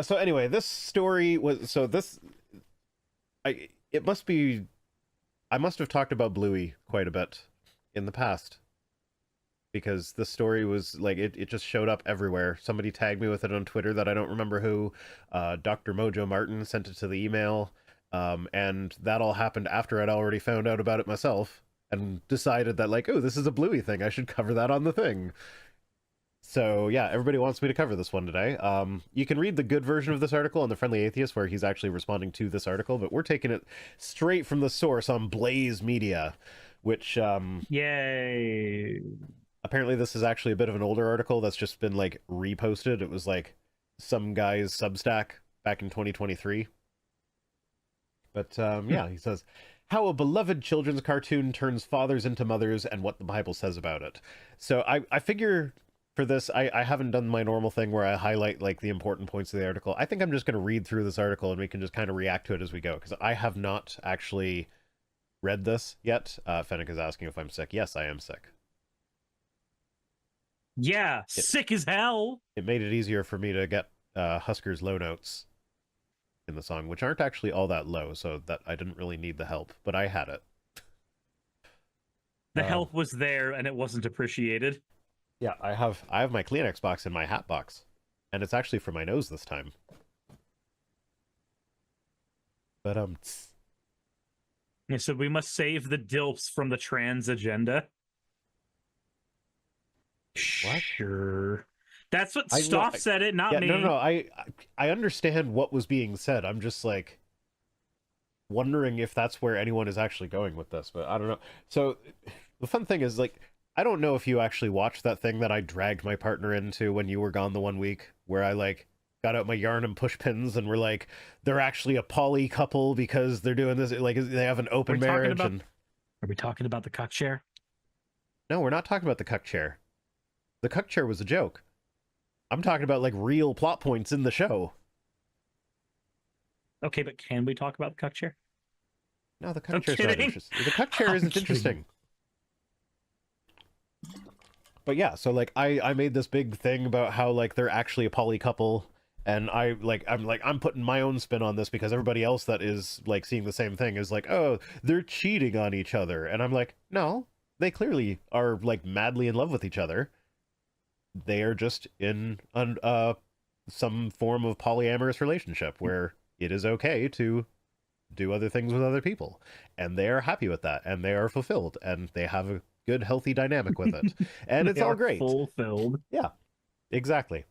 So anyway, this story was it must be I must have talked about Bluey quite a bit in the past because this story was like it just showed up everywhere. Somebody tagged me with it on Twitter that I don't remember who. Dr. Mojo Martin sent it to the email, and that all happened after I'd already found out about it myself and decided that like, oh, this is a Bluey thing. I should cover that on the thing. So yeah, everybody wants me to cover this one today. You can read the good version of this article on The Friendly Atheist, where he's actually responding to this article, but we're taking it straight from the source on Blaze Media, which Yay! apparently this is actually a bit of an older article that's just been like reposted. It was like some guy's Substack back in 2023. But yeah, he says, how a beloved children's cartoon turns fathers into mothers and what the Bible says about it. So I figure for this, I haven't done my normal thing where I highlight like the important points of the article. I think I'm just going to read through this article and we can just kind of react to it as we go, because I have not actually read this yet. Fennec is asking if I'm sick. Yes, I am sick. Yeah, sick as hell. It made it easier for me to get Husker's low notes in the song, which aren't actually all that low, so that I didn't really need the help, but I had it. The help was there and it wasn't appreciated. Yeah, I have my Kleenex box in my hat box, and it's actually for my nose this time. But Yeah, so we must save the DILFs from the trans agenda. What? Sure. That's what Stoff said it, not me. No, I understand what was being said. I'm just like wondering if that's where anyone is actually going with this, but I don't know. So the fun thing is, like, I don't know if you actually watched that thing that I dragged my partner into when you were gone the one week, where I like got out my yarn and push pins and we're like, they're actually a poly couple because they're doing this, like they have an open marriage. Are we talking about the cuck chair? No, we're not talking about the cuck chair. The cuck chair was a joke. I'm talking about like real plot points in the show. Okay, but can we talk about the cuck chair? No, the cuck chair's not interesting. The cuck chair isn't interesting. But yeah, so like I made this big thing about how like they're actually a poly couple, and I'm putting my own spin on this because everybody else that is like seeing the same thing is like, oh, they're cheating on each other, and I'm like, no, they clearly are like madly in love with each other. They are just in some form of polyamorous relationship where it is okay to do other things with other people, and they are happy with that, and they are fulfilled, and they have a good, healthy dynamic with it, and it's all great. Fulfilled. Yeah, exactly.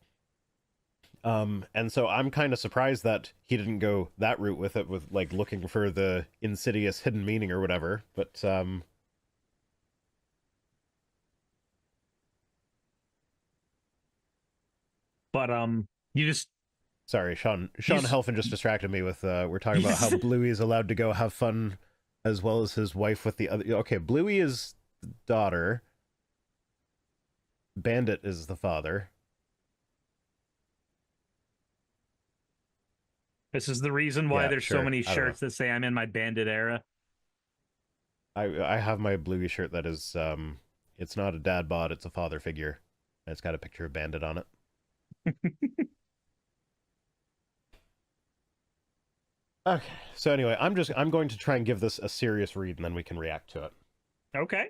And so I'm kind of surprised that he didn't go that route with it, with like looking for the insidious hidden meaning or whatever. But you just sorry, Sean Helfin just distracted me with we're talking about how Bluey is allowed to go have fun as well as his wife with the other. Okay, Bluey is the daughter. Bandit is the father. This is the reason why there's so many shirts that say I'm in my Bandit era. I have my Bluey shirt that is it's not a dad bod, it's a father figure. And it's got a picture of Bandit on it. Okay, so anyway, I'm going to try and give this a serious read and then we can react to it. Okay.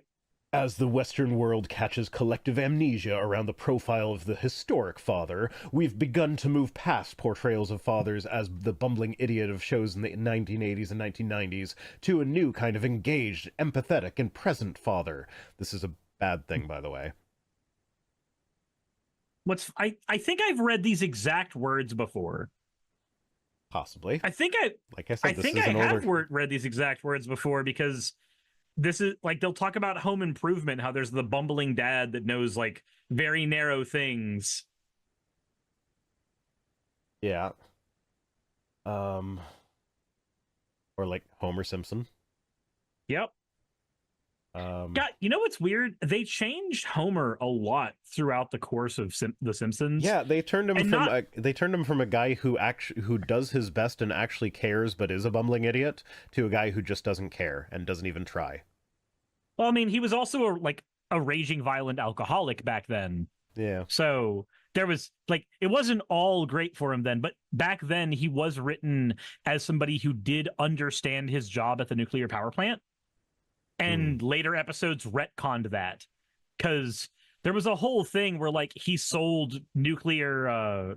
As the Western world catches collective amnesia around the profile of the historic father, we've begun to move past portrayals of fathers as the bumbling idiot of shows in the 1980s and 1990s to a new kind of engaged, empathetic, and present father. This is a bad thing, by the way. I think I've read these exact words before. Possibly. I think I have read these exact words before, because this is like, they'll talk about Home Improvement, how there's the bumbling dad that knows like very narrow things. Yeah. Or like Homer Simpson. Yep. God, you know what's weird? They changed Homer a lot throughout the course of The Simpsons. Yeah, they turned him from a guy who does his best and actually cares but is a bumbling idiot to a guy who just doesn't care and doesn't even try. Well, I mean, he was also a raging violent alcoholic back then. Yeah. So there was like, it wasn't all great for him then, but back then he was written as somebody who did understand his job at the nuclear power plant. And later episodes retconned that, because there was a whole thing where like he sold nuclear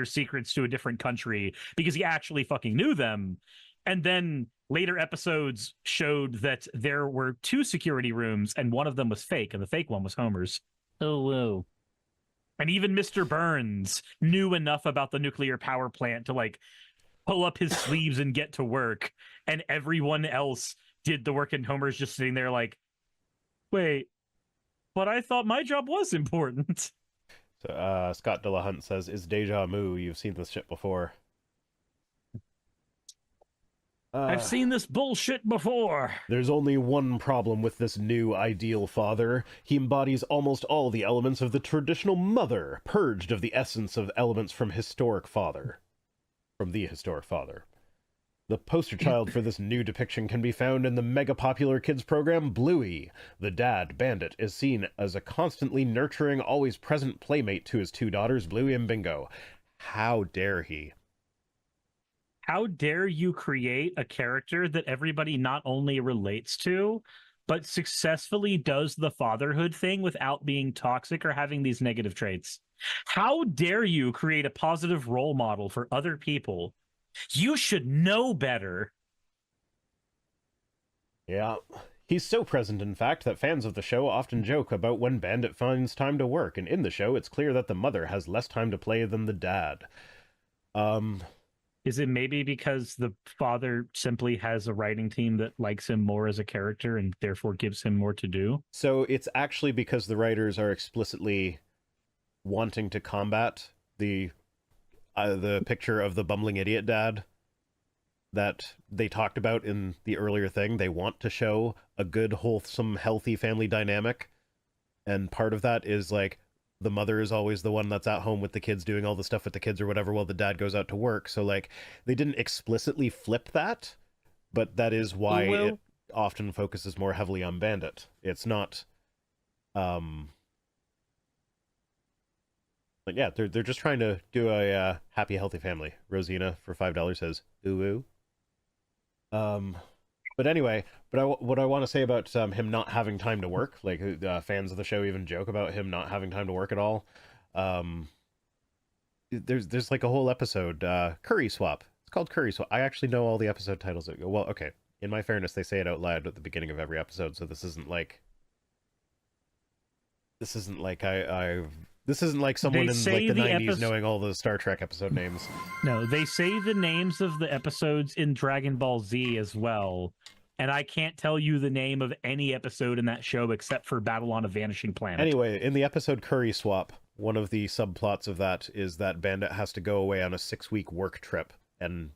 secrets to a different country because he actually fucking knew them. And then later episodes showed that there were 2 security rooms and one of them was fake, and the fake one was Homer's. Oh, whoa. And even Mr. Burns knew enough about the nuclear power plant to like pull up his sleeves and get to work. And everyone else did the work, and Homer's just sitting there like, wait, but I thought my job was important. So, Scott Dillahunt says, is deja vu, you've seen this shit before. I've seen this bullshit before. There's only one problem with this new ideal father. He embodies almost all the elements of the traditional mother, purged of the essence of elements from the historic father. The poster child for this new depiction can be found in the mega-popular kids program Bluey. The dad, Bandit, is seen as a constantly nurturing, always present playmate to his 2 daughters, Bluey and Bingo. How dare he? How dare you create a character that everybody not only relates to, but successfully does the fatherhood thing without being toxic or having these negative traits? How dare you create a positive role model for other people? You should know better. Yeah. He's so present, in fact, that fans of the show often joke about when Bandit finds time to work, and in the show, it's clear that the mother has less time to play than the dad. Is it maybe because the father simply has a writing team that likes him more as a character and therefore gives him more to do? So it's actually because the writers are explicitly wanting to combat the picture of the bumbling idiot dad that they talked about in the earlier thing. They want to show a good, wholesome, healthy family dynamic. And part of that is like the mother is always the one that's at home with the kids doing all the stuff with the kids or whatever while the dad goes out to work. So like they didn't explicitly flip that, but that is why it often focuses more heavily on Bandit. It's not but yeah, they're just trying to do a happy, healthy family. Rosina for $5 says, ooh. But anyway, what I want to say about him not having time to work, like fans of the show even joke about him not having time to work at all. There's like a whole episode, Curry Swap. It's called Curry Swap. I actually know all the episode titles. Well, okay. In my fairness, they say it out loud at the beginning of every episode, so this isn't like someone in like the 90s knowing all the Star Trek episode names. No, they say the names of the episodes in Dragon Ball Z as well. And I can't tell you the name of any episode in that show except for Battle on a Vanishing Planet. Anyway, in the episode Curry Swap, one of the subplots of that is that Bandit has to go away on a 6-week work trip, and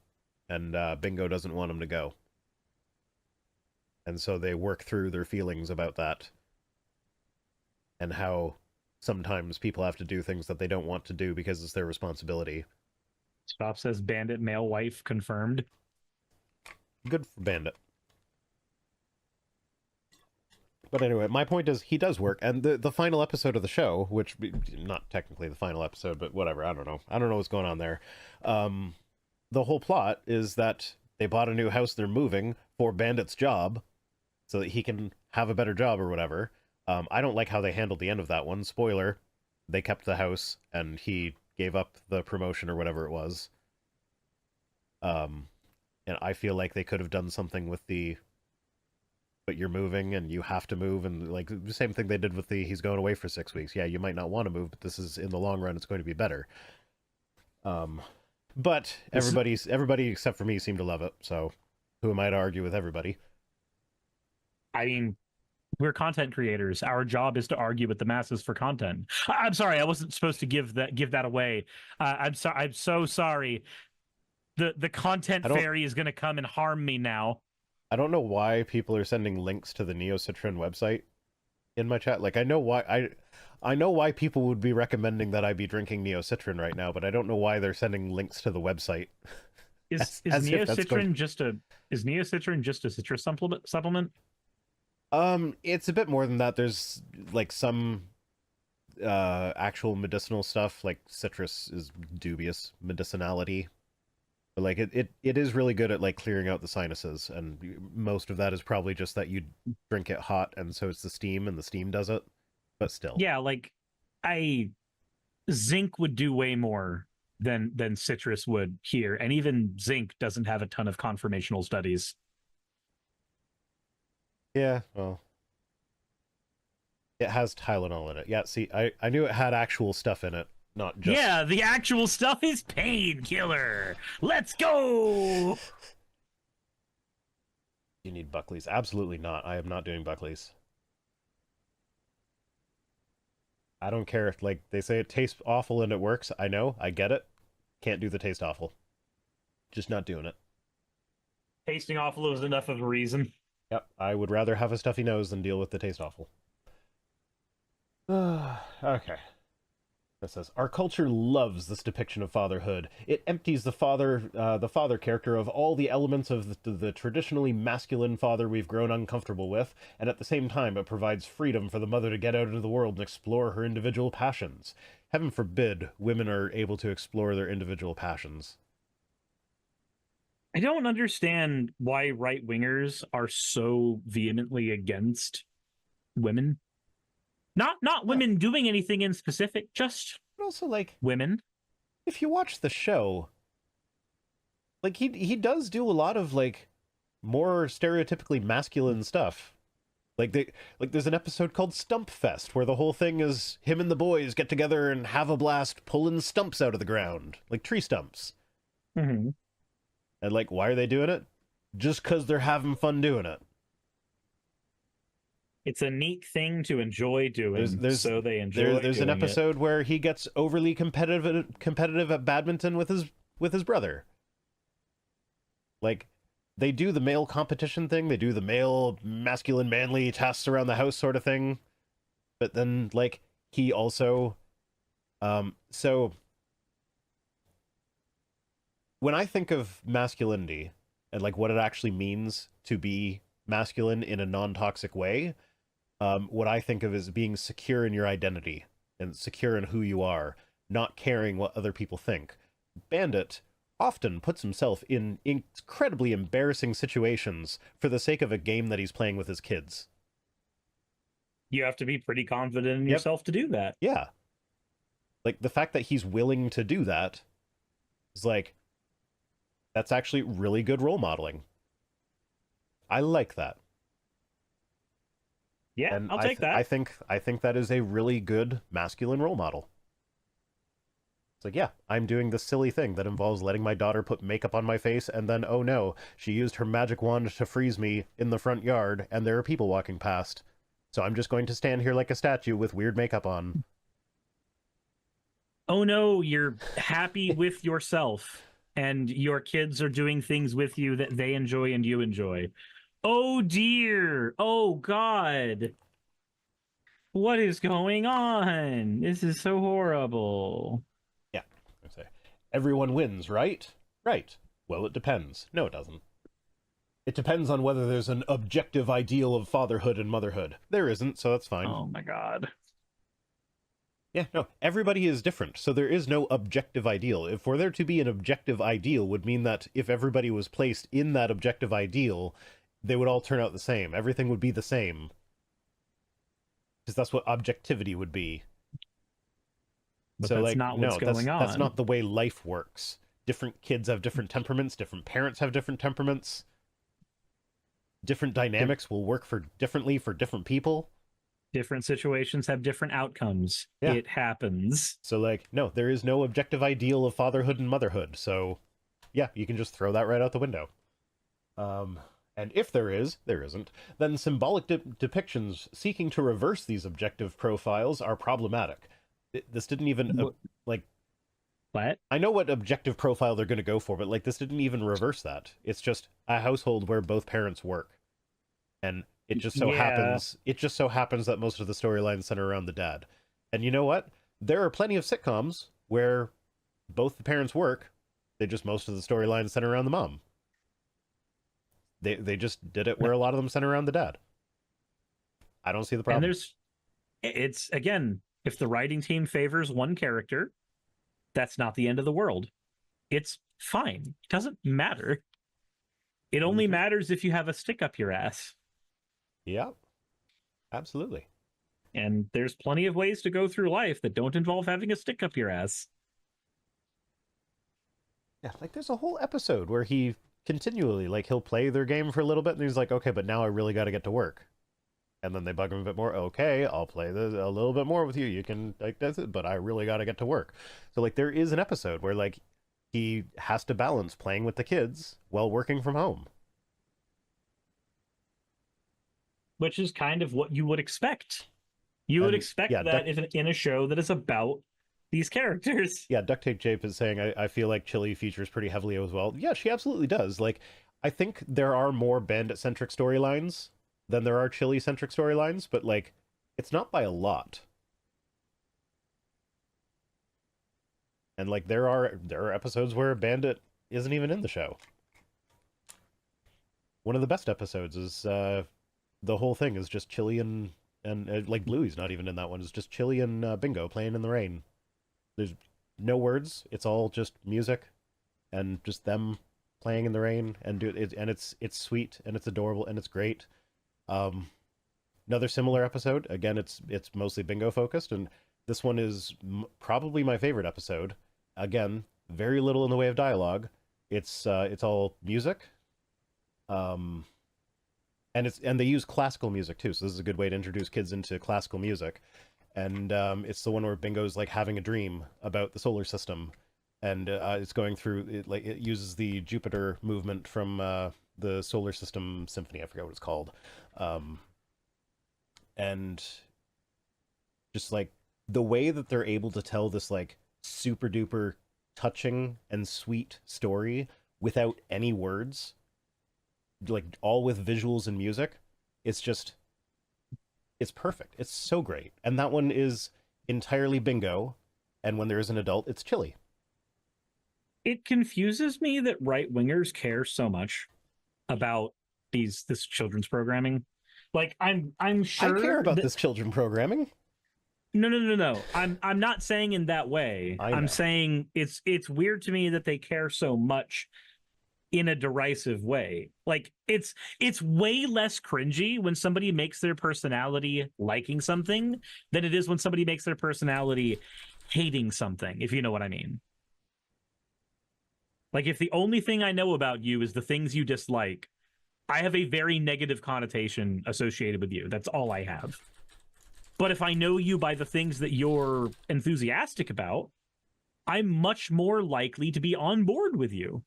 Bingo doesn't want him to go. And so they work through their feelings about that. And how sometimes people have to do things that they don't want to do because it's their responsibility. Stop says Bandit male wife confirmed. Good for Bandit. But anyway, my point is he does work, and the final episode of the show, which not technically the final episode, but whatever, I don't know what's going on there. The whole plot is that they bought a new house, they're moving for Bandit's job so that he can have a better job or whatever. I don't like how they handled the end of that one. Spoiler, they kept the house and he gave up the promotion or whatever it was. And I feel like they could have done something with but you're moving and you have to move, and like the same thing they did with he's going away for 6 weeks. Yeah, you might not want to move, but this is in the long run, it's going to be better. But everybody except for me seemed to love it. So who am I to argue with everybody? I mean, we're content creators. Our job is to argue with the masses for content. I'm sorry, I wasn't supposed to give that away. I'm so sorry. The content fairy is going to come and harm me now. I don't know why people are sending links to the Neocitrin website in my chat. Like, I know why people would be recommending that I be drinking Neocitrin right now, but I don't know why they're sending links to the website. Is Neocitrin just a citrus supplement? It's a bit more than that. There's like some actual medicinal stuff. Like citrus is dubious medicinality. But like it is really good at like clearing out the sinuses, and most of that is probably just that you drink it hot, and so it's the steam, and the steam does it. But still, Yeah, like I zinc would do way more than citrus would here, and even zinc doesn't have a ton of conformational studies. yeah. Well, it has Tylenol in it. Yeah. See, I knew it had actual stuff in it, not just. Yeah, the actual stuff is painkiller. Let's go. You need Buckley's? Absolutely not. I am not doing Buckley's. I don't care if like they say it tastes awful and it works. I know, I get it. Can't do the taste awful. Just not doing it. Tasting awful is enough of a reason. Yep, I would rather have a stuffy nose than deal with the taste awful. Okay. It says our culture loves this depiction of fatherhood. It empties the father character of all the elements of the traditionally masculine father we've grown uncomfortable with, and at the same time it provides freedom for the mother to get out into the world and explore her individual passions. Heaven forbid women are able to explore their individual passions. I don't understand why right wingers are so vehemently against women. Not women doing anything in specific, just But also, like, women. if you watch the show, like he does do a lot of like more stereotypically masculine stuff. There's an episode called Stump Fest where the whole thing is him and the boys get together and have a blast pulling stumps out of the ground, like tree stumps. Mm-hmm. And like, why are they doing it? Just because they're having fun doing it. It's a neat thing to enjoy doing, so they enjoy. There's an episode where he gets overly competitive at badminton with his brother. Like, they do the male competition thing, they do the male masculine manly tasks around the house sort of thing, but then like he also, so when I think of masculinity and like what it actually means to be masculine in a non-toxic way. What I think of as being secure in your identity and secure in who you are, not caring what other people think. Bandit often puts himself in incredibly embarrassing situations for the sake of a game that he's playing with his kids. You have to be pretty confident in yourself to do that. Yeah. Like, the fact that he's willing to do that is like, that's actually really good role modeling. I like that. Yeah, And I'll take that. I think that is a really good masculine role model. It's like, yeah, I'm doing this silly thing that involves letting my daughter put makeup on my face, and then, oh no, she used her magic wand to freeze me in the front yard, and there are people walking past. So I'm just going to stand here like a statue with weird makeup on. Oh no, you're happy with yourself, and your kids are doing things with you that they enjoy and you enjoy. Oh dear. Oh God. What is going on? This is so horrible. Yeah. Everyone wins, right? Right. Well, it depends. No, it doesn't. It depends on whether there's an objective ideal of fatherhood and motherhood. There isn't, so that's fine. Oh my God. Yeah, no, everybody is different, so there is no objective ideal. If for there to be an objective ideal would mean that if everybody was placed in that objective ideal, they would all turn out the same. Everything would be the same. Because that's what objectivity would be. But so, that's like, not no, what's going on. That's not the way life works. Different kids have different temperaments, different parents have different temperaments. Different dynamics will work differently for different people. Different situations have different outcomes. Yeah. It happens. So, like, no, there is no objective ideal of fatherhood and motherhood. So, yeah, you can just throw that right out the window. And if there is, there isn't, then symbolic depictions seeking to reverse these objective profiles are problematic. This didn't even, like... What? I know what objective profile they're going to go for, but, like, this didn't even reverse that. It's just a household where both parents work. And it just so happens that most of the storylines center around the dad. And you know what? There are plenty of sitcoms where both the parents work. Most of the storylines center around the mom. They just did it where a lot of them center around the dad. I don't see the problem. And it's again, If the writing team favors one character, that's not the end of the world. It's fine. It doesn't matter. It only matters if you have a stick up your ass. Yeah, absolutely. And there's plenty of ways to go through life that don't involve having a stick up your ass. Yeah, like there's a whole episode where he continually, like, he'll play their game for a little bit and he's like, okay, but now I really got to get to work. And then they bug him a bit more. Okay, I'll play this a little bit more with you. You can, like, that's it, but I really got to get to work. So, like, there is an episode where, like, he has to balance playing with the kids while working from home. Which is kind of what you would expect. You would expect that in a show that is about these characters. Yeah, Duct Tape Jape is saying, I feel like Chili features pretty heavily as well. Yeah, she absolutely does. Like, I think there are more Bandit-centric storylines than there are Chili-centric storylines, but, like, it's not by a lot. And, like, there are episodes where Bandit isn't even in the show. One of the best episodes is the whole thing is just Chili and like Bluey's not even in that one. It's just Chili and Bingo playing in the rain. There's no words. It's all just music and just them playing in the rain and do it. And it's sweet and it's adorable and it's great. Another similar episode. Again, it's mostly Bingo focused, and this one is probably my favorite episode. Again, very little in the way of dialogue. It's all music. And they use classical music too, so this is a good way to introduce kids into classical music. And it's the one where Bingo's like having a dream about the solar system, and it's going through it, like it uses the Jupiter movement from the Solar System Symphony. I forget what it's called. And just like the way that they're able to tell this like super duper touching and sweet story without any words, like all with visuals and music, it's perfect. It's so great. And that one is entirely Bingo, and when there is an adult, it's Chili. It confuses me that right-wingers care so much about this children's programming. Like, I'm sure I care about this children programming. No. I'm not saying in that way. I'm saying it's weird to me that they care so much in a derisive way. Like, it's way less cringy when somebody makes their personality liking something than it is when somebody makes their personality hating something, if you know what I mean. Like, if the only thing I know about you is the things you dislike, I have a very negative connotation associated with you. That's all I have. But if I know you by the things that you're enthusiastic about, I'm much more likely to be on board with you.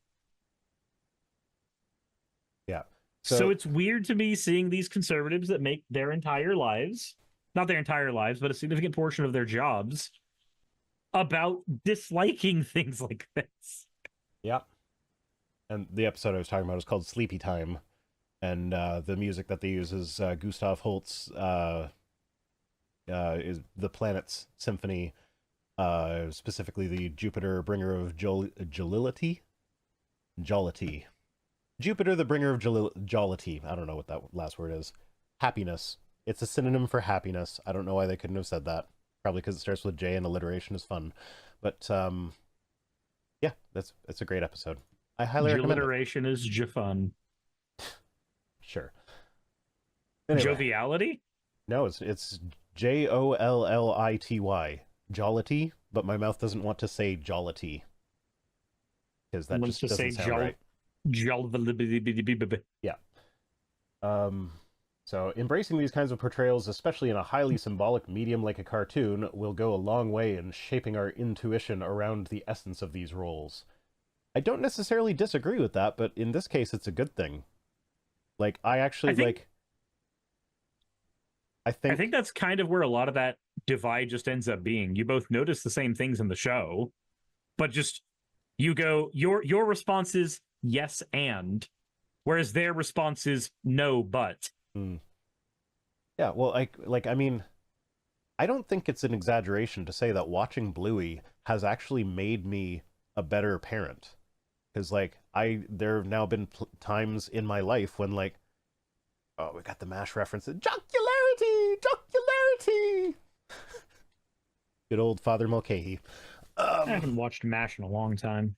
Yeah. So it's weird to me seeing these conservatives that make their entire lives, not their entire lives, but a significant portion of their jobs, about disliking things like this. Yeah. And the episode I was talking about is called Sleepy Time. And the music that they use is Gustav Holst's is the Planets Symphony, specifically the Jupiter Bringer of Jollity. Jupiter, the Bringer of Jollity. I don't know what that last word is. Happiness. It's a synonym for happiness. I don't know why they couldn't have said that. Probably because it starts with J and alliteration is fun. But yeah, it's a great episode. I highly recommend it. Alliteration is fun. Sure. Anyway. Joviality? No, it's Jollity. Jollity, but my mouth doesn't want to say jollity. Because that just doesn't sound right. Yeah. So embracing these kinds of portrayals, especially in a highly symbolic medium like a cartoon, will go a long way in shaping our intuition around the essence of these roles. I don't necessarily disagree with that, but in this case, it's a good thing. Like, I think that's kind of where a lot of that divide just ends up being. You both notice the same things in the show, but just you go, your response is yes and, whereas their response is no but. Yeah, well, I mean, I don't think it's an exaggeration to say that watching Bluey has actually made me a better parent. Because, like, there have now been times in my life when, like, oh, we got the MASH references. Jocularity! Good old Father Mulcahy. I haven't watched MASH in a long time.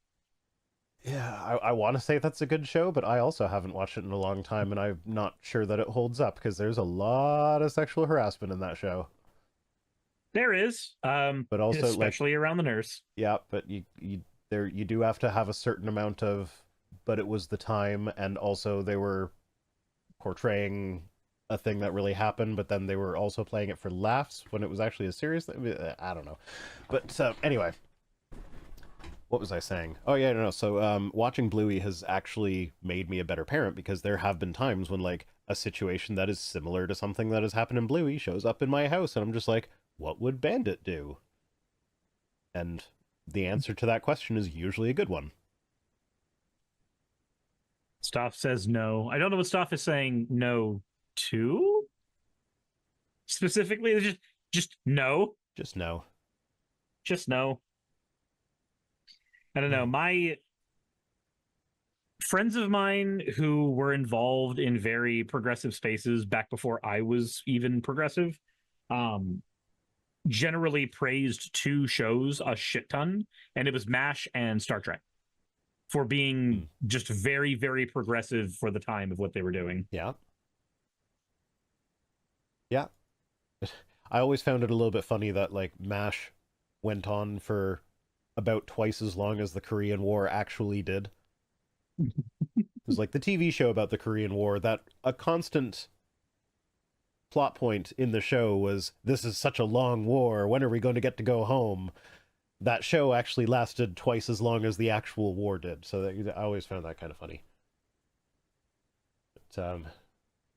Yeah, I want to say that's a good show, but I also haven't watched it in a long time, and I'm not sure that it holds up because there's a lot of sexual harassment in that show. There is, But also, especially around the nurse. Yeah, but you do have to have a certain amount of, but it was the time, and also they were portraying a thing that really happened, but then they were also playing it for laughs when it was actually a serious thing. I don't know. But anyway, what was I saying? Oh yeah, no. So watching Bluey has actually made me a better parent because there have been times when like a situation that is similar to something that has happened in Bluey shows up in my house, and I'm just like, what would Bandit do? And the answer to that question is usually a good one. Stoff says no. I don't know what Stoff is saying no to. Specifically, just no. Just no. Just no. I don't know. My friends of mine who were involved in very progressive spaces back before I was even progressive, generally praised two shows a shit ton, and it was MASH and Star Trek for being just very, very progressive for the time of what they were doing. Yeah. Yeah. I always found it a little bit funny that like MASH went on for about twice as long as the Korean War actually did. It was like the TV show about the Korean War, that a constant plot point in the show was, this is such a long war, when are we going to get to go home? That show actually lasted twice as long as the actual war did, so I always found that kind of funny. But,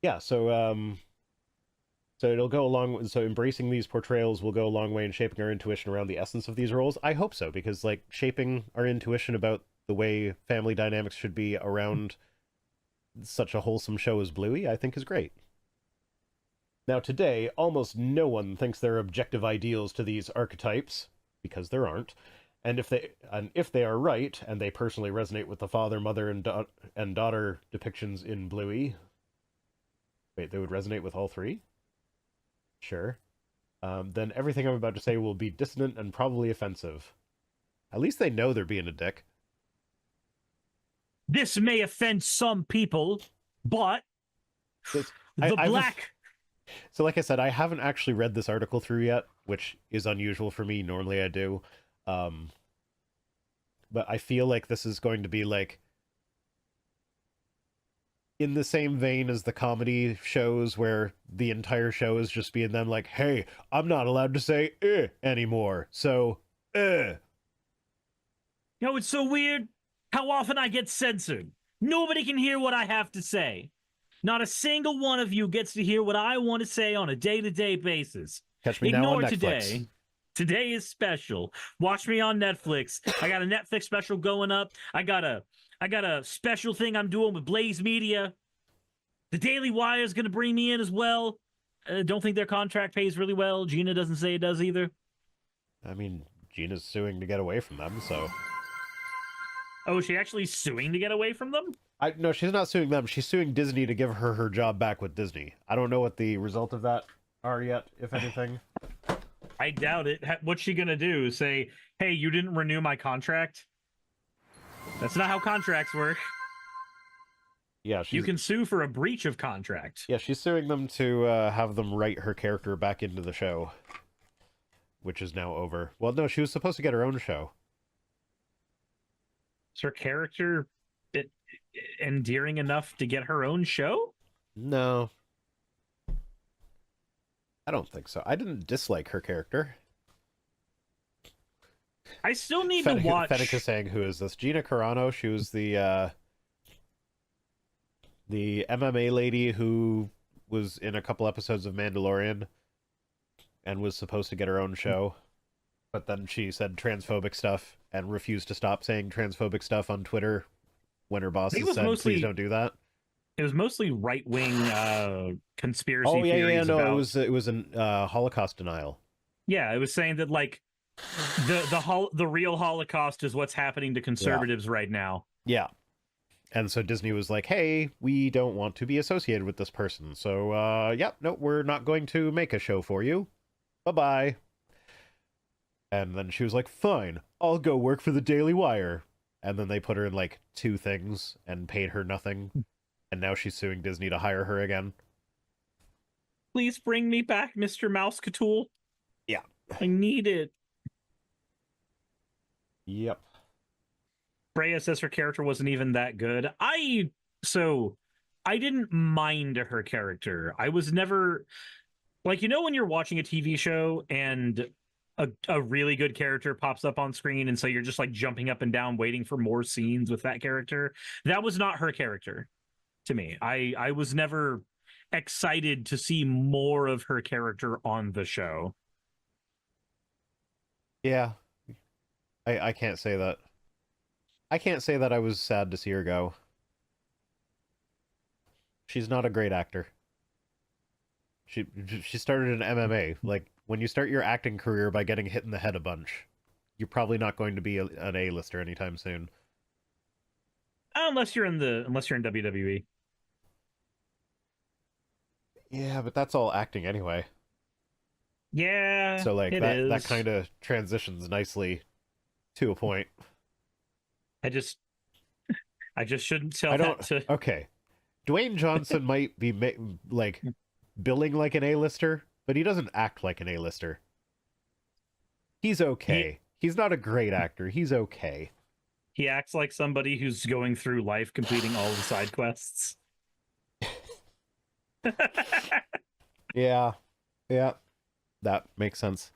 yeah, so it'll go along, so embracing these portrayals will go a long way in shaping our intuition around the essence of these roles. I hope so, because like shaping our intuition about the way family dynamics should be around such a wholesome show as Bluey, I think is great. Now today, almost no one thinks there are objective ideals to these archetypes, because there aren't, and if they are right, and they personally resonate with the father, mother, and daughter depictions in Bluey, wait, they would resonate with all three? Sure. Then everything I'm about to say will be dissonant and probably offensive. At least they know they're being a dick. This may offend some people, but So like I said, I haven't actually read this article through yet, which is unusual for me. Normally I do. But I feel like this is going to be like in the same vein as the comedy shows where the entire show is just being them like, hey, I'm not allowed to say anymore, so You know, it's so weird how often I get censored. Nobody can hear what I have to say. Not a single one of you gets to hear what I want to say on a day-to-day basis. Catch me now on Netflix. Today. Today is special. Watch me on Netflix. I got a Netflix special going up. I got a special thing I'm doing with Blaze Media. The Daily Wire is going to bring me in as well. Don't think their contract pays really well. Gina doesn't say it does either. I mean, Gina's suing to get away from them, so... Oh, is she actually suing to get away from them? No, she's not suing them. She's suing Disney to give her job back with Disney. I don't know what the result of that are yet, if anything. I doubt it. What's she gonna do? Say, hey, you didn't renew my contract? That's not how contracts work. Yeah, you can sue for a breach of contract. Yeah, she's suing them to have them write her character back into the show, which is now over. Well, no, she was supposed to get her own show. Is her character endearing enough to get her own show? No. I don't think so. I didn't dislike her character. I still need to watch... Fennica saying, who is this? Gina Carano. She was the MMA lady who was in a couple episodes of Mandalorian and was supposed to get her own show. But then she said transphobic stuff and refused to stop saying transphobic stuff on Twitter when her bosses said, please don't do that. It was mostly right-wing conspiracy theories. Yeah, no, about... it was an Holocaust denial. Yeah, it was saying that, like, the real Holocaust is what's happening to conservatives right now. Yeah. And so Disney was like, hey, we don't want to be associated with this person. So, no, we're not going to make a show for you. Bye-bye. And then she was like, fine, I'll go work for the Daily Wire. And then they put her in like 2 things and paid her nothing. And now she's suing Disney to hire her again. Please bring me back, Mr. Mousecatool. Yeah. I need it. Yep. Freya says her character wasn't even that good. I didn't mind her character. I was never like, when you're watching a TV show and a really good character pops up on screen, and so you're just like jumping up and down waiting for more scenes with that character. That was not her character to me. I was never excited to see more of her character on the show. Yeah. I can't say that. I can't say that I was sad to see her go. She's not a great actor. She started in MMA. Like, when you start your acting career by getting hit in the head a bunch, you're probably not going to be an A-lister anytime soon. Unless you're in WWE. Yeah, but that's all acting anyway. Yeah. So like it that is. kind of transitions nicely to a point. I just shouldn't tell I don't. that to. Okay, Dwayne Johnson might be like billing like an A-lister, but he doesn't act like an A-lister. He's okay. He's not a great actor. He's okay. He acts like somebody who's going through life completing all the side quests. Yeah, that makes sense.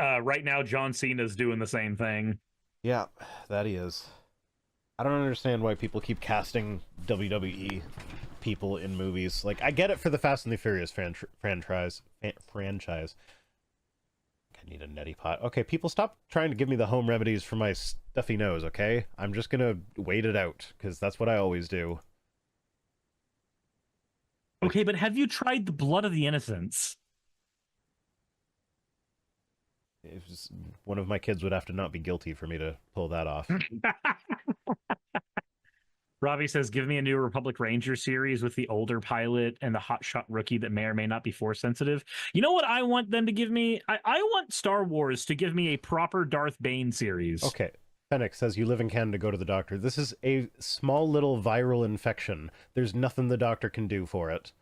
Right now, John Cena's doing the same thing. Yeah, that he is. I don't understand why people keep casting WWE people in movies. Like, I get it for the Fast and the Furious franchise. I need a neti pot. Okay, people, stop trying to give me the home remedies for my stuffy nose, okay? I'm just gonna wait it out, because that's what I always do. Okay, but have you tried the blood of the innocents? One of my kids would have to not be guilty for me to pull that off. Robbie says, give me a New Republic Ranger series with the older pilot and the hotshot rookie that may or may not be force sensitive. You know what I want them to give me? I want Star Wars to give me a proper Darth Bane series. Okay. Fennec says, you live in Canada, go to the doctor. This is a small little viral infection. There's nothing the doctor can do for it.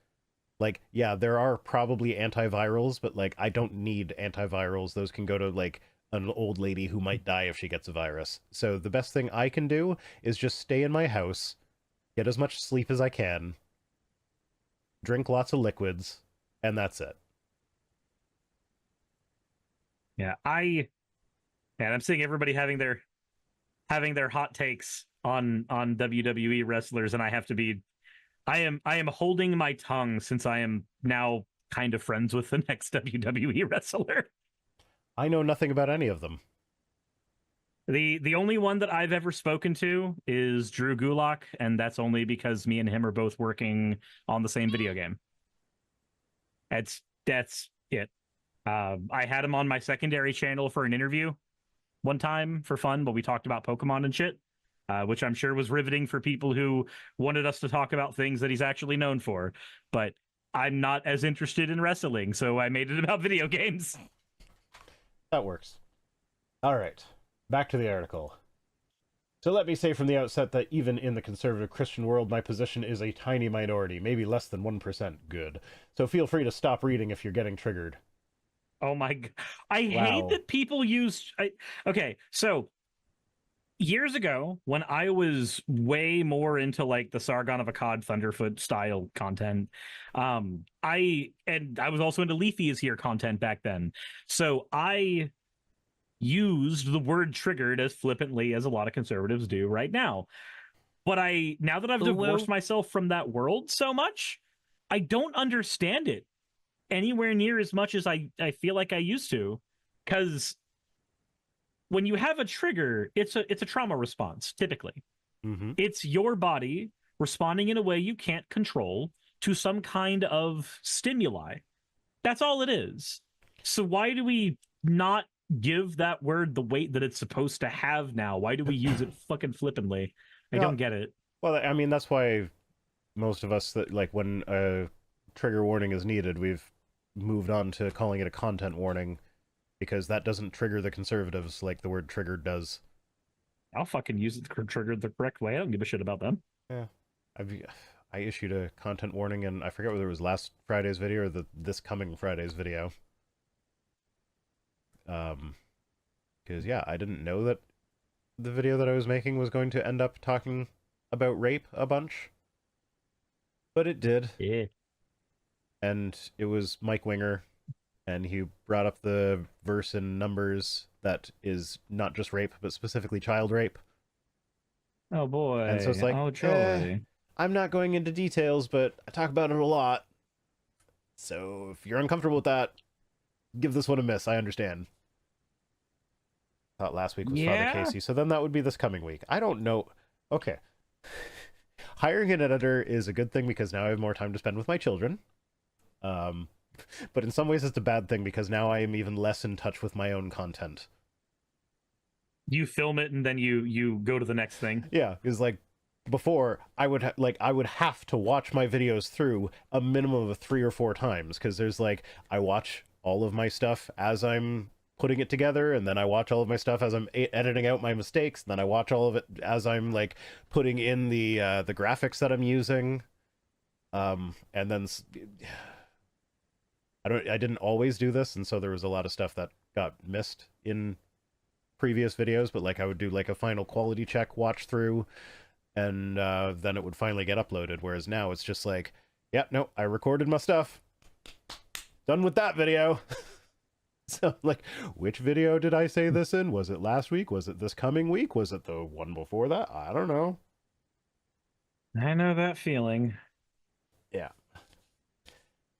Like, yeah, there are probably antivirals, but, like, I don't need antivirals. Those can go to, like, an old lady who might die if she gets a virus. So the best thing I can do is just stay in my house, get as much sleep as I can, drink lots of liquids, and that's it. Yeah, I'm seeing everybody having their hot takes on WWE wrestlers, and I am holding my tongue since I am now kind of friends with the next WWE wrestler. I know nothing about any of them. The only one that I've ever spoken to is Drew Gulak, and that's only because me and him are both working on the same video game. That's it. I had him on my secondary channel for an interview one time for fun, but we talked about Pokemon and shit, which I'm sure was riveting for people who wanted us to talk about things that he's actually known for. But I'm not as interested in wrestling, so I made it about video games. That works. All right, back to the article. So let me say from the outset that even in the conservative Christian world, my position is a tiny minority, maybe less than 1% good. So feel free to stop reading if you're getting triggered. Oh my God. I hate that people use... Okay, so years ago, when I was way more into like the Sargon of Akkad Thunderfoot style content, I was also into Leafy is Here content back then. So I used the word triggered as flippantly as a lot of conservatives do right now. But now that I've divorced myself from that world so much, I don't understand it anywhere near as much as I feel like I used to. Because when you have a trigger, it's a trauma response, typically. Mm-hmm. It's your body responding in a way you can't control to some kind of stimuli. That's all it is. So why do we not give that word the weight that it's supposed to have now? Why do we use it fucking flippantly? I don't get it. Well, I mean, that's why most of us, that like when a trigger warning is needed, we've moved on to calling it a content warning, because that doesn't trigger the conservatives like the word triggered does. I'll fucking use it triggered the correct way. I don't give a shit about them. Yeah. I issued a content warning, and I forget whether it was last Friday's video or this coming Friday's video. Because yeah, I didn't know that the video that I was making was going to end up talking about rape a bunch, but it did. Yeah. And it was Mike Winger, and he brought up the verse in Numbers that is not just rape, but specifically child rape. Oh boy. And so it's like, oh joy. I'm not going into details, but I talk about it a lot. So if you're uncomfortable with that, give this one a miss. I understand. Thought last week was Father Casey, so then that would be this coming week. I don't know. Okay. Hiring an editor is a good thing because now I have more time to spend with my children. But in some ways it's a bad thing because now I am even less in touch with my own content. You film it and then you go to the next thing. Yeah, because like before I would I would have to watch my videos through a minimum of 3 or 4 times because there's like I watch all of my stuff as I'm putting it together, and then I watch all of my stuff as I'm editing out my mistakes, and then I watch all of it as I'm like putting in the graphics that I'm using, and then I didn't always do this, and so there was a lot of stuff that got missed in previous videos, but like I would do like a final quality check watch through, and then it would finally get uploaded, whereas now it's just like, yeah, no, I recorded my stuff, done with that video. So like, which video did I say this in? Was it last week? Was it this coming week? Was it the one before that? I don't know. I know that feeling. Yeah.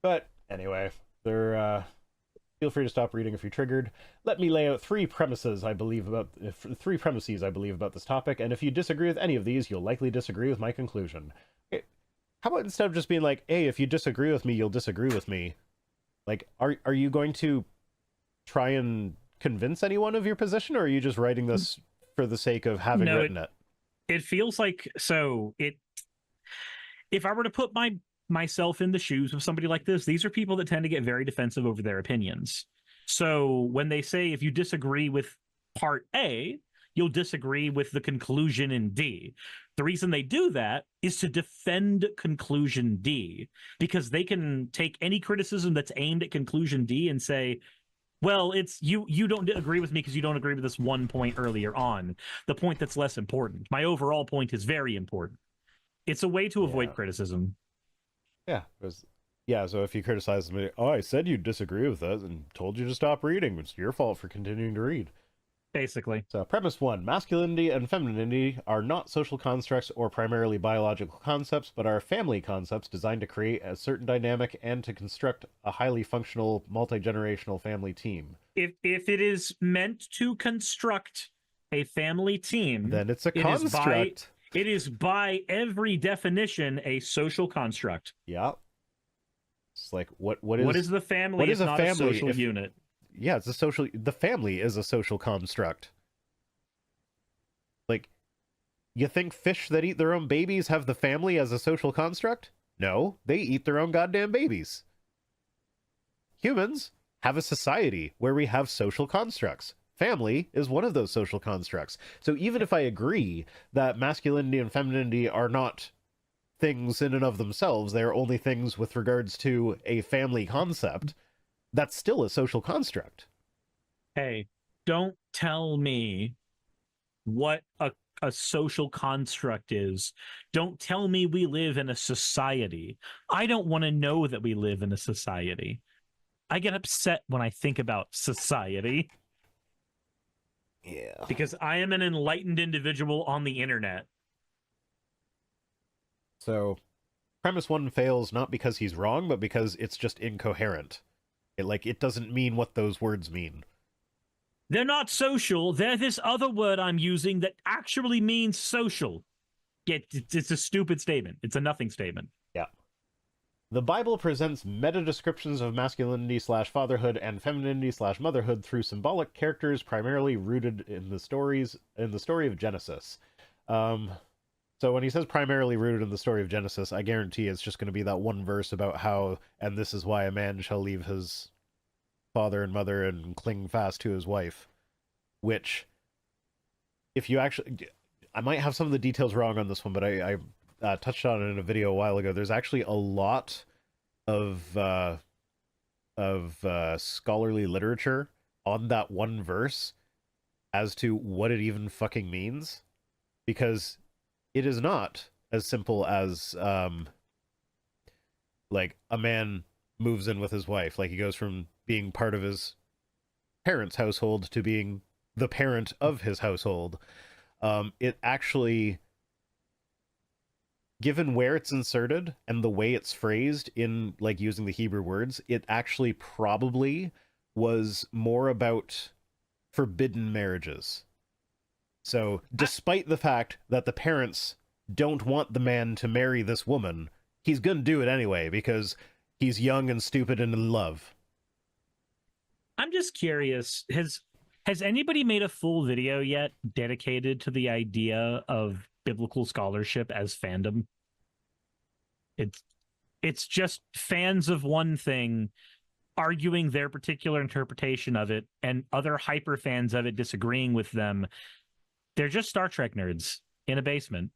But anyway, feel free to stop reading if you're triggered. Let me lay out 3 premises I believe about this topic, and if you disagree with any of these, you'll likely disagree with my conclusion. Okay. How about instead of just being like, hey, if you disagree with me, you'll disagree with me, like, are you going to try and convince anyone of your position, or are you just writing this for the sake of having written it? It feels like, if I were to put myself in the shoes of somebody like this, these are people that tend to get very defensive over their opinions. So when they say, if you disagree with part A, you'll disagree with the conclusion in D. The reason they do that is to defend conclusion D, because they can take any criticism that's aimed at conclusion D and say, well, it's you don't agree with me because you don't agree with this one point earlier on, the point that's less important. My overall point is very important. It's a way to avoid criticism. Yeah, so if you criticize me, oh, I said you disagree with us and told you to stop reading. It's your fault for continuing to read. Basically. So premise 1, masculinity and femininity are not social constructs or primarily biological concepts, but are family concepts designed to create a certain dynamic and to construct a highly functional, multi-generational family team. If it is meant to construct a family team, then it's a construct. It is by every definition a social construct. Yeah. It's like what is the family? What is not a social unit. Yeah, the family is a social construct. Like, you think fish that eat their own babies have the family as a social construct? No, they eat their own goddamn babies. Humans have a society where we have social constructs. Family is one of those social constructs. So even if I agree that masculinity and femininity are not things in and of themselves, they are only things with regards to a family concept, that's still a social construct. Hey, don't tell me what a social construct is. Don't tell me we live in a society. I don't want to know that we live in a society. I get upset when I think about society. Yeah. Because I am an enlightened individual on the internet. So, premise 1 fails not because he's wrong, but because it's just incoherent. It doesn't mean what those words mean. They're not social. They're this other word I'm using that actually means social. Yeah, it's a stupid statement. It's a nothing statement. Yeah. The Bible presents meta-descriptions of masculinity/fatherhood and femininity/motherhood through symbolic characters primarily rooted in the story of Genesis. So when he says primarily rooted in the story of Genesis, I guarantee it's just going to be that one verse about how, and this is why a man shall leave his father and mother and cling fast to his wife, which, if you actually, I might have some of the details wrong on this one, but I touched on it in a video a while ago. There's actually a lot of scholarly literature on that one verse as to what it even fucking means, because it is not as simple as like a man moves in with his wife, like he goes from being part of his parents' household to being the parent of his household. It actually, given where it's inserted and the way it's phrased in like using the Hebrew words, it actually probably was more about forbidden marriages. So despite the fact that the parents don't want the man to marry this woman, he's gonna do it anyway because he's young and stupid and in love. I'm just curious, has anybody made a full video yet dedicated to the idea of biblical scholarship as fandom? It's just fans of one thing arguing their particular interpretation of it, and other hyper fans of it disagreeing with them. They're just Star Trek nerds in a basement,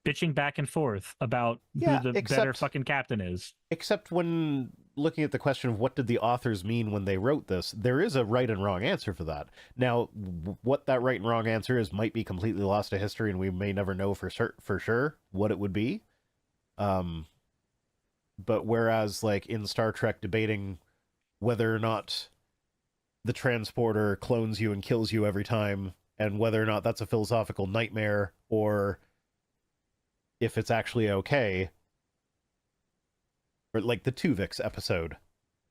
bitching back and forth about who the better fucking captain is. Except when looking at the question of what did the authors mean when they wrote this, there is a right and wrong answer for that. Now, what that right and wrong answer is might be completely lost to history, and we may never know for sure what it would be. But whereas, like, in Star Trek, debating whether or not the transporter clones you and kills you every time, and whether or not that's a philosophical nightmare, or if it's actually okay, or like the Tuvix episode,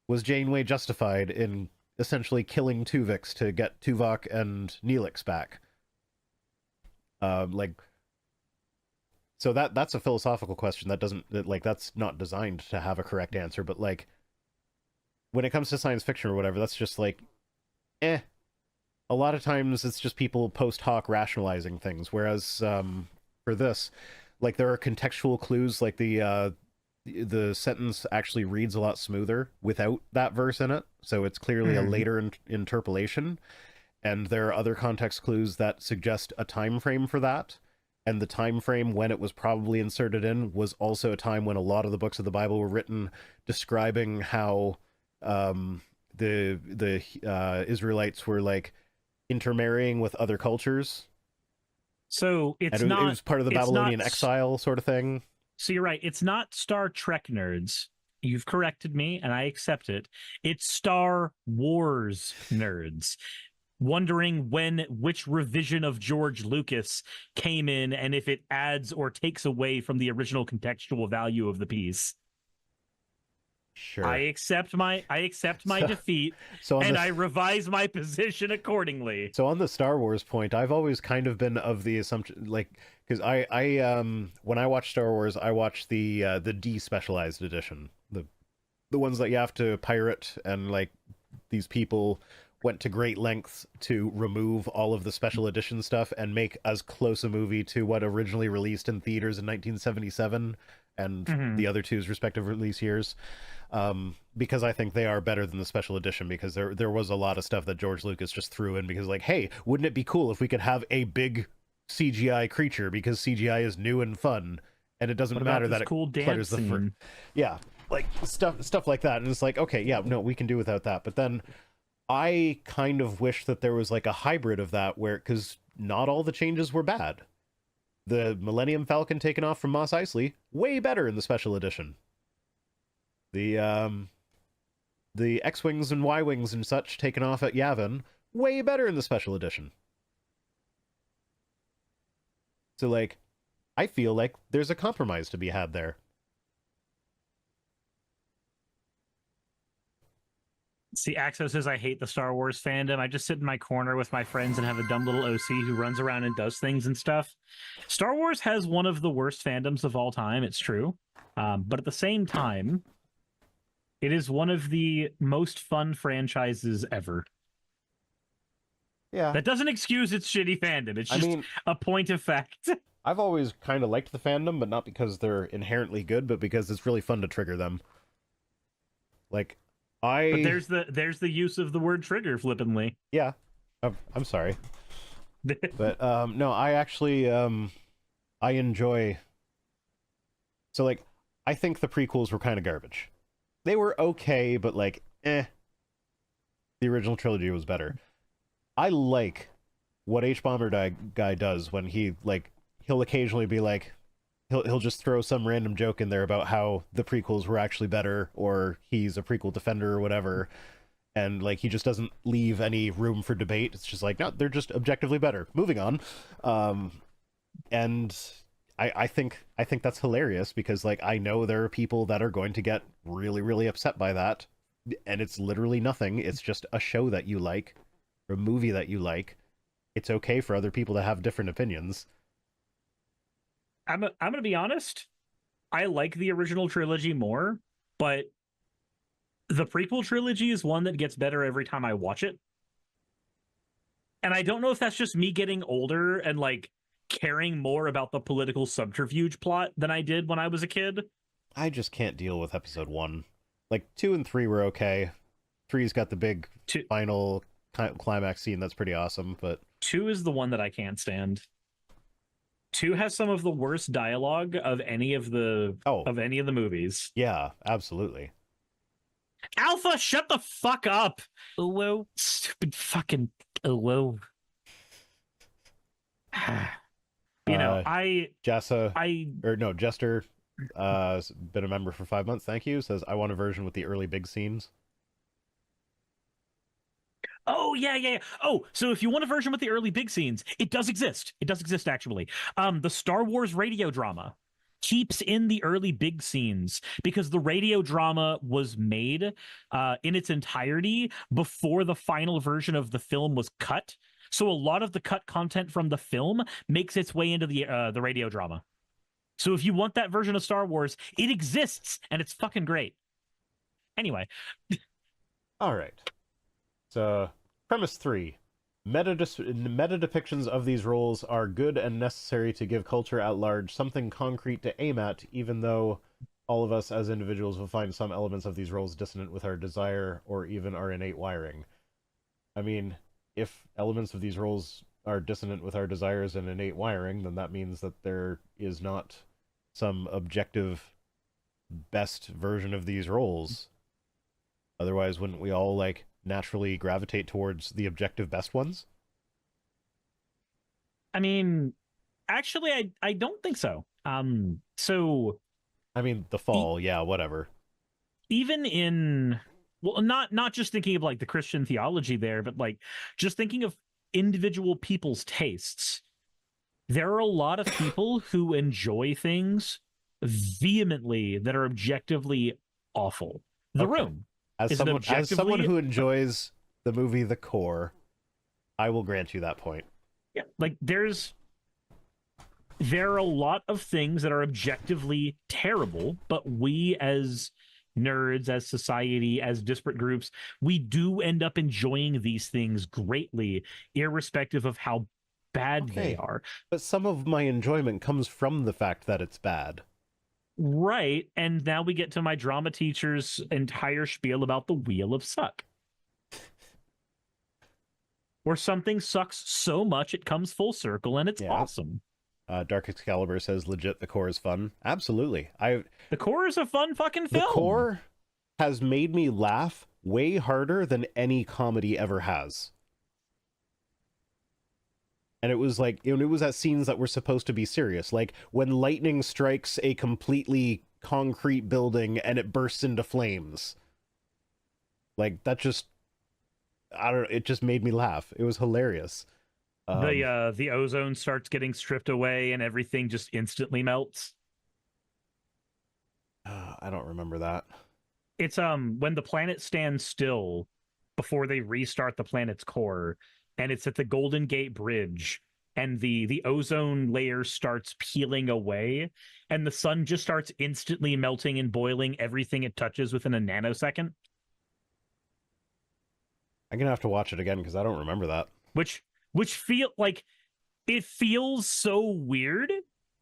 was Janeway justified in essentially killing Tuvix to get Tuvok and Neelix back? So that's a philosophical question that's not designed to have a correct answer, but like when it comes to science fiction or whatever, that's just like a lot of times it's just people post hoc rationalizing things, whereas for this, like, there are contextual clues, like the sentence actually reads a lot smoother without that verse in it, so it's clearly a later interpolation, and there are other context clues that suggest a time frame for that, and the time frame when it was probably inserted in was also a time when a lot of the books of the Bible were written describing how the Israelites were like intermarrying with other cultures. So it was part of the Babylonian exile sort of thing. So you're right. It's not Star Trek nerds. You've corrected me, and I accept it. It's Star Wars nerds, wondering which revision of George Lucas came in, and if it adds or takes away from the original contextual value of the piece. Sure. I accept my defeat, and I revise my position accordingly. So on the Star Wars point, I've always kind of been of the assumption, like, because I when I watch Star Wars, I watch the despecialized edition, the ones that you have to pirate, and like these people went to great lengths to remove all of the special edition stuff and make as close a movie to what originally released in theaters in 1977 and the other two's respective release years. Because I think they are better than the special edition, because there was a lot of stuff that George Lucas just threw in because, like, hey, wouldn't it be cool if we could have a big CGI creature, because CGI is new and fun, and it doesn't matter that it cool clutters the yeah, like stuff like that. And it's like, okay, yeah, no, we can do without that. But then I kind of wish that there was like a hybrid of that, where, because not all the changes were bad. The Millennium Falcon taken off from Mos Eisley, way better in the special edition. The X-Wings and Y-Wings and such taken off at Yavin, way better in the special edition. So, like, I feel like there's a compromise to be had there. See, Axo says, I hate the Star Wars fandom. I just sit in my corner with my friends and have a dumb little OC who runs around and does things and stuff. Star Wars has one of the worst fandoms of all time, it's true. But at the same time, it is one of the most fun franchises ever. Yeah. That doesn't excuse its shitty fandom. It's just a point of fact. I've always kind of liked the fandom, but not because they're inherently good, but because it's really fun to trigger them. Like, But I there's the use of the word trigger flippantly. yeah, I'm sorry, but no, I actually I enjoy. So like, I think the prequels were kind of garbage. They were okay, but like, eh. The original trilogy was better. I like what guy does when he like he'll occasionally be like he'll just throw some random joke in there about how the prequels were actually better or he's a prequel defender or whatever, and like he just doesn't leave any room for debate. It's just like, no, they're just objectively better. Moving on. And I think that's hilarious because like I know there are people that are going to get really really upset by that, and it's literally nothing. It's just a show that you like, or a movie that you like. It's okay for other people to have different opinions. I'm gonna be honest. I like the original trilogy more, but the prequel trilogy is one that gets better every time I watch it. And I don't know if that's just me getting older and like caring more about the political subterfuge plot than I did when I was a kid. I just can't deal with episode 1. Like 2 and 3 were okay. 3's got the big Two, final climax scene that's pretty awesome, but 2 is the one that I can't stand. 2 has some of the worst dialogue of any of the movies. Yeah, absolutely. Alpha, shut the fuck up. Oh, whoa. Stupid fucking whoa. Jessa or no, Jester been a member for 5 months, thank you, says I want a version with the early big scenes. Oh, yeah. Oh, so if you want a version with the early big scenes, it does exist. It does exist, actually. The Star Wars radio drama keeps in the early big scenes because the radio drama was made in its entirety before the final version of the film was cut. So a lot of the cut content from the film makes its way into the radio drama. So if you want that version of Star Wars, it exists, and it's fucking great. Anyway. All right. So, premise 3. Meta depictions of these roles are good and necessary to give culture at large something concrete to aim at, even though all of us as individuals will find some elements of these roles dissonant with our desire or even our innate wiring. I mean, if elements of these roles are dissonant with our desires and innate wiring, then that means that there is not some objective best version of these roles. Otherwise, wouldn't we all like naturally gravitate towards the objective best ones? I mean, actually, I don't think so. So I mean, the fall, yeah, whatever. Even in, well, not just thinking of like the Christian theology there, but like just thinking of individual people's tastes. There are a lot of people who enjoy things vehemently that are objectively awful. The Okay. Room. As someone who enjoys the movie The Core, I will grant you that point. Yeah, like there are a lot of things that are objectively terrible, but we as nerds, as society, as disparate groups, we do end up enjoying these things greatly, irrespective of how bad they are. But some of my enjoyment comes from the fact that it's bad. Right, and now we get to my drama teacher's entire spiel about the wheel of suck. Where something sucks so much it comes full circle and it's awesome. Dark Excalibur says, legit, The Core is fun. Absolutely. The Core is a fun fucking film. The Core has made me laugh way harder than any comedy ever has. And it was like, it was at scenes that were supposed to be serious. Like when lightning strikes a completely concrete building and it bursts into flames. Like that just, it just made me laugh. It was hilarious. The ozone starts getting stripped away and everything just instantly melts. I don't remember that. It's when the planet stands still before they restart the planet's core, and it's at the Golden Gate Bridge, and the ozone layer starts peeling away, and the sun just starts instantly melting and boiling everything it touches within a nanosecond. I'm gonna have to watch it again because I don't remember that. Which feel like it feels so weird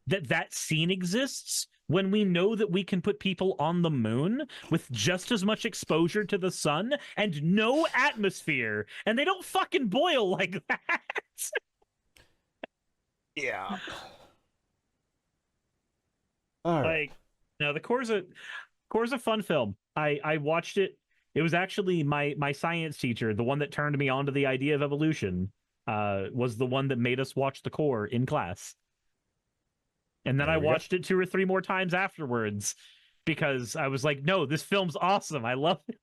that scene exists when we know that we can put people on the moon with just as much exposure to the sun and no atmosphere, and they don't fucking boil like that? Yeah. All right. Like, no, the core's a fun film. I watched it. It was actually my science teacher, the one that turned me on to the idea of evolution, was the one that made us watch the core in class. And then I watched it 2 or 3 more times afterwards because I was like, no, this film's awesome. I love it.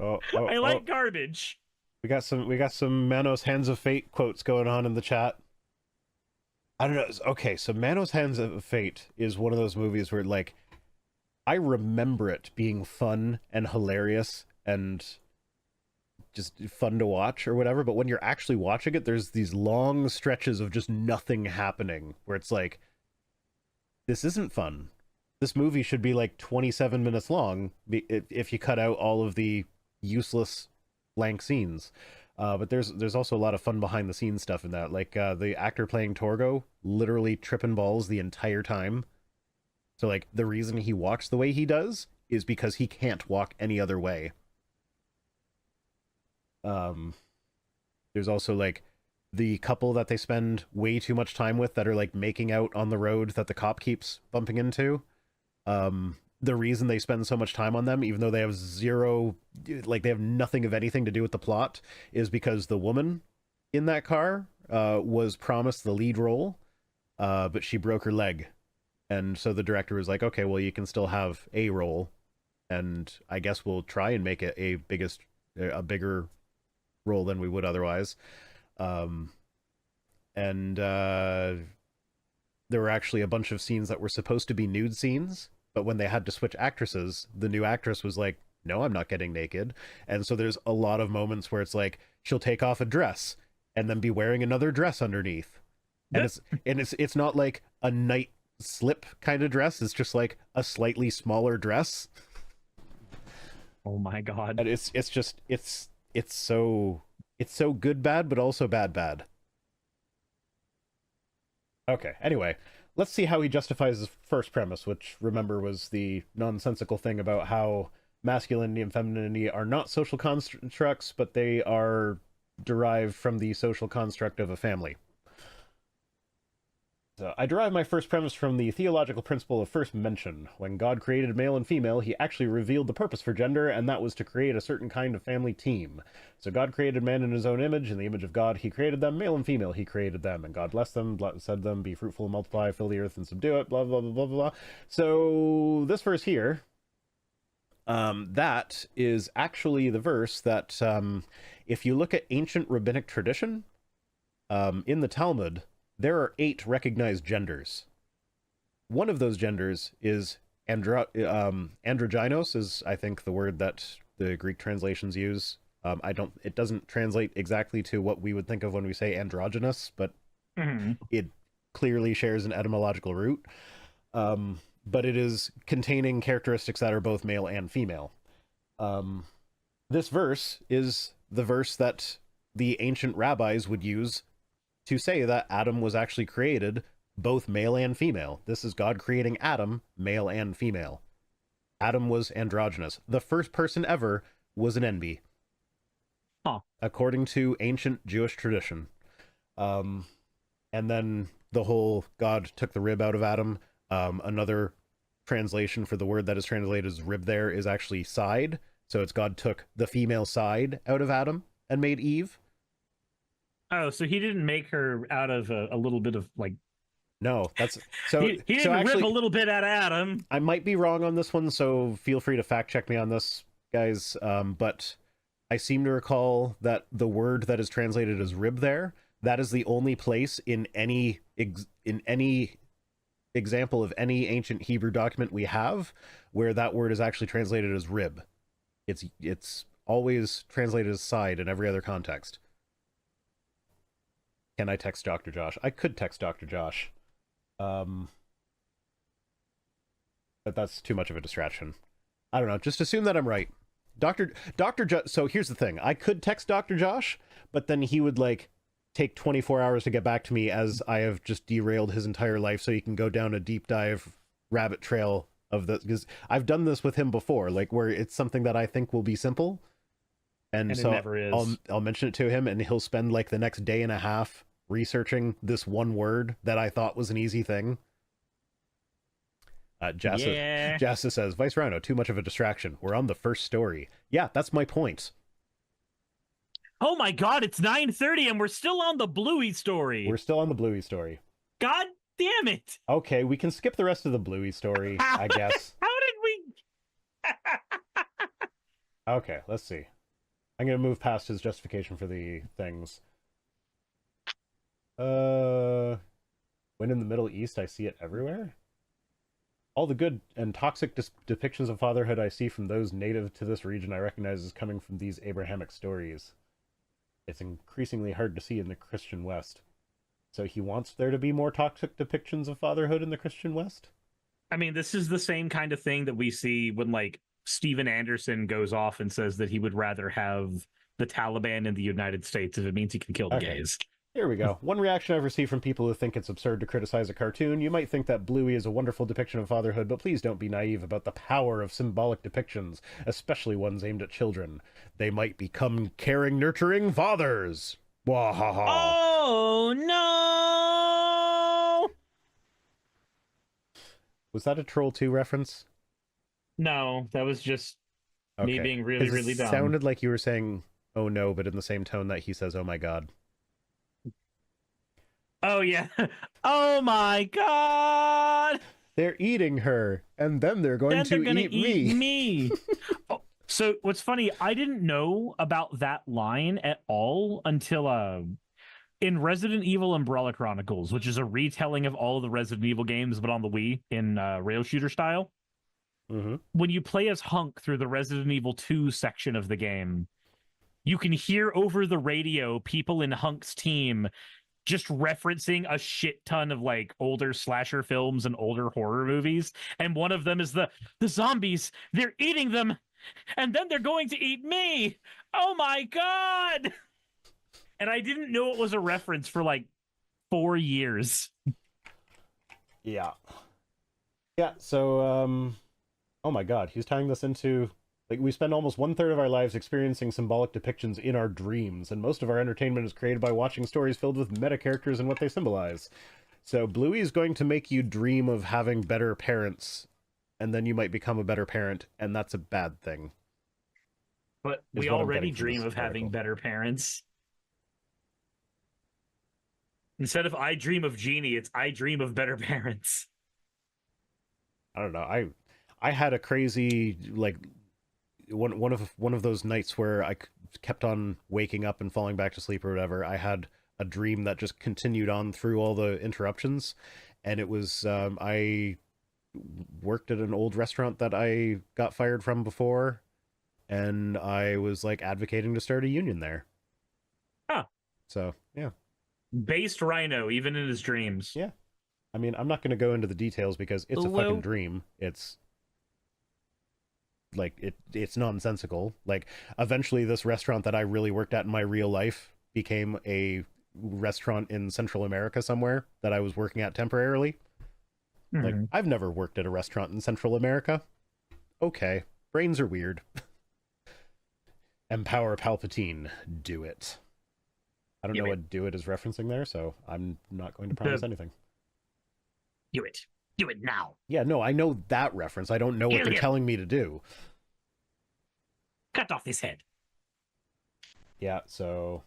I like garbage. We got some Manos Hands of Fate quotes going on in the chat. I don't know. Okay, so Manos Hands of Fate is one of those movies where, like, I remember it being fun and hilarious and just fun to watch or whatever, but when you're actually watching it, there's these long stretches of just nothing happening where it's like, this isn't fun. This movie should be like 27 minutes long if you cut out all of the useless blank scenes. But there's also a lot of fun behind the scenes stuff in that. Like the actor playing Torgo literally tripping balls the entire time. So like the reason he walks the way he does is because he can't walk any other way. There's also like the couple that they spend way too much time with that are like making out on the road that the cop keeps bumping into. The reason they spend so much time on them, even though they have they have nothing of anything to do with the plot, is because the woman in that car was promised the lead role, but she broke her leg. And so the director was like, okay, well, you can still have a role, and I guess we'll try and make it a bigger role than we would otherwise. There were actually a bunch of scenes that were supposed to be nude scenes, but when they had to switch actresses, the new actress was like, no, I'm not getting naked. And so there's a lot of moments where it's like, she'll take off a dress and then be wearing another dress underneath. And it's not like a night slip kind of dress. It's just like a slightly smaller dress. Oh my God. And it's so good bad, but also bad. Okay, anyway, let's see how he justifies his first premise, which, remember, was the nonsensical thing about how masculinity and femininity are not social constructs, but they are derived from the social construct of a family. So, I derive my first premise from the theological principle of first mention. When God created male and female, he actually revealed the purpose for gender, and that was to create a certain kind of family team. So God created man in his own image. In the image of God, he created them. Male and female, he created them. And God blessed them, said them, be fruitful and multiply, fill the earth and subdue it, blah, blah, blah, blah, blah. So this verse here, that is actually the verse that, if you look at ancient rabbinic tradition, in the Talmud, there are 8 recognized genders. One of those genders is androgynos, is I think the word that the Greek translations use. It doesn't translate exactly to what we would think of when we say androgynous, but it clearly shares an etymological root. But it is containing characteristics that are both male and female. This verse is the verse that the ancient rabbis would use to say that Adam was actually created both male and female. This is God creating Adam, male and female. Adam was androgynous. The first person ever was an envy. According to ancient Jewish tradition. And then the whole God took the rib out of Adam. Another translation for the word that is translated as rib there is actually side. So it's God took the female side out of Adam and made Eve. Oh, so he didn't make her out of a little bit of like. No, that's so. He didn't actually, rip a little bit out of Adam. I might be wrong on this one, so feel free to fact check me on this, guys. But I seem to recall that the word that is translated as rib there, that is the only place in any example of any ancient Hebrew document we have where that word is actually translated as rib. It's always translated as side in every other context. Can I text Dr. Josh? I could text Dr. Josh. But that's too much of a distraction. I don't know. Just assume that I'm right. So here's the thing. I could text Dr. Josh, but then he would like take 24 hours to get back to me as I have just derailed his entire life so he can go down a deep dive rabbit trail of this, because I've done this with him before, like where it's something that I think will be simple, and it so never is. I'll mention it to him, and he'll spend like the next day and a half researching this one word that I thought was an easy thing. Jassa says, Vice Rhino, too much of a distraction. We're on the first story. Yeah, that's my point. Oh my god, it's 9:30 and we're still on the Bluey story. We're still on the Bluey story. God damn it. Okay, we can skip the rest of the Bluey story, I guess. How did we... Okay, let's see. I'm going to move past his justification for the things. When in the Middle East, I see it everywhere? All the good and toxic depictions of fatherhood I see from those native to this region I recognize as coming from these Abrahamic stories. It's increasingly hard to see in the Christian West. So he wants there to be more toxic depictions of fatherhood in the Christian West? I mean, this is the same kind of thing that we see when, like, Steven Anderson goes off and says that he would rather have the Taliban in the United States if it means he can kill the gays. Here we go. One reaction I've received from people who think it's absurd to criticize a cartoon: you might think that Bluey is a wonderful depiction of fatherhood, but please don't be naive about the power of symbolic depictions, especially ones aimed at children. They might become caring, nurturing fathers. Wahaha. Oh, no! Was that a Troll 2 reference? No, that was just me being really, really dumb. It sounded like you were saying, oh no, but in the same tone that he says, oh my god. Oh, yeah. Oh, my God. They're eating her, and then they're going to eat me. Oh, so what's funny, I didn't know about that line at all until in Resident Evil Umbrella Chronicles, which is a retelling of all of the Resident Evil games, but on the Wii in rail shooter style. Mm-hmm. When you play as Hunk through the Resident Evil 2 section of the game, you can hear over the radio people in Hunk's team just referencing a shit ton of like older slasher films and older horror movies. And one of them is the zombies, they're eating them, and then they're going to eat me. Oh my God. And I didn't know it was a reference for like 4 years. Yeah. Yeah, so, oh my god, he's tying this into... Like, we spend almost 1/3 of our lives experiencing symbolic depictions in our dreams, and most of our entertainment is created by watching stories filled with meta characters and what they symbolize. So Bluey is going to make you dream of having better parents, and then you might become a better parent, and that's a bad thing. But we already dream of having better parents. Instead of I dream of Genie, it's I dream of better parents. I don't know. I had a crazy, like... One of those nights where I kept on waking up and falling back to sleep or whatever. I had a dream that just continued on through all the interruptions, and it was I worked at an old restaurant that I got fired from before, and I was like advocating to start a union there. Huh. So yeah, based Rhino even in his dreams. Yeah, I mean, I'm not going to go into the details because it's a fucking dream. It's like it's nonsensical. Like, eventually this restaurant that I really worked at in my real life became a restaurant in Central America somewhere that I was working at temporarily. Like, I've never worked at a restaurant in Central America. Okay, brains are weird. Empower Palpatine, do it. I don't know what do it is referencing there, so I'm not going to promise anything. Do it. Do it now. Yeah, no, I know that reference. I don't know what they're telling me to do. Cut off his head. Yeah, so...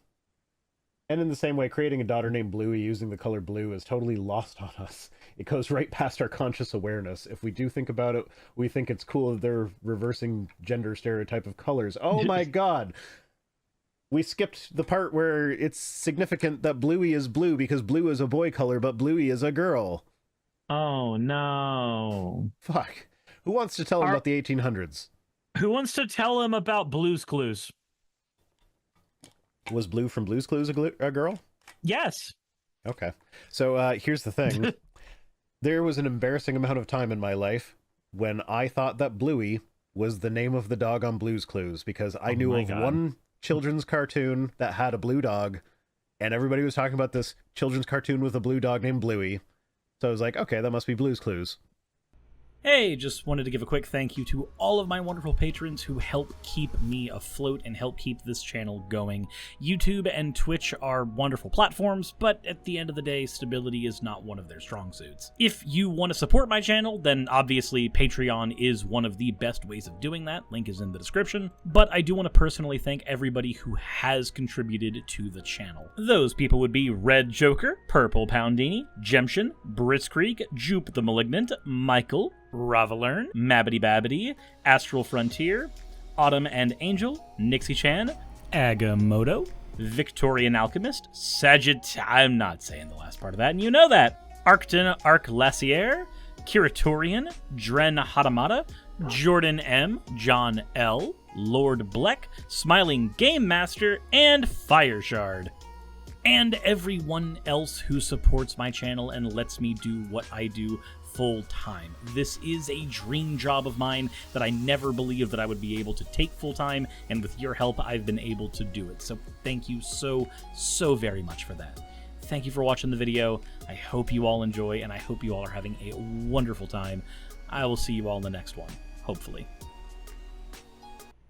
And in the same way, creating a daughter named Bluey using the color blue is totally lost on us. It goes right past our conscious awareness. If we do think about it, we think it's cool that they're reversing gender stereotype of colors. Oh my god! We skipped the part where it's significant that Bluey is blue because blue is a boy color, but Bluey is a girl. Oh, no. Fuck. Who wants to tell him about the 1800s? Who wants to tell him about Blue's Clues? Was Blue from Blue's Clues a girl? Yes. Okay. So here's the thing. There was an embarrassing amount of time in my life when I thought that Bluey was the name of the dog on Blue's Clues because I knew of one children's cartoon that had a blue dog, and everybody was talking about this children's cartoon with a blue dog named Bluey. So I was like, okay, that must be Blue's Clues. Hey, just wanted to give a quick thank you to all of my wonderful patrons who help keep me afloat and help keep this channel going. YouTube and Twitch are wonderful platforms, but at the end of the day, stability is not one of their strong suits. If you want to support my channel, then obviously Patreon is one of the best ways of doing that. Link is in the description. But I do want to personally thank everybody who has contributed to the channel. Those people would be Red Joker, Purple Poundini, Jemshin, Britzkrieg, Jupe the Malignant, Michael, Ravalern, Mabbity Babbity, Astral Frontier, Autumn and Angel, Nixie Chan, Agamotto, Victorian Alchemist, I'm not saying the last part of that, and you know that, Arcton Arclacier, Kiratorian, Dren Hadamata, Jordan M, John L, Lord Bleck, Smiling Game Master, and Fireshard. And everyone else who supports my channel and lets me do what I do full time. This is a dream job of mine that I never believed that I would be able to take full time, and with your help, I've been able to do it. So thank you so very much for that. Thank you for watching the video. I hope you all enjoy, and I hope you all are having a wonderful time. I will see you all in the next one, hopefully.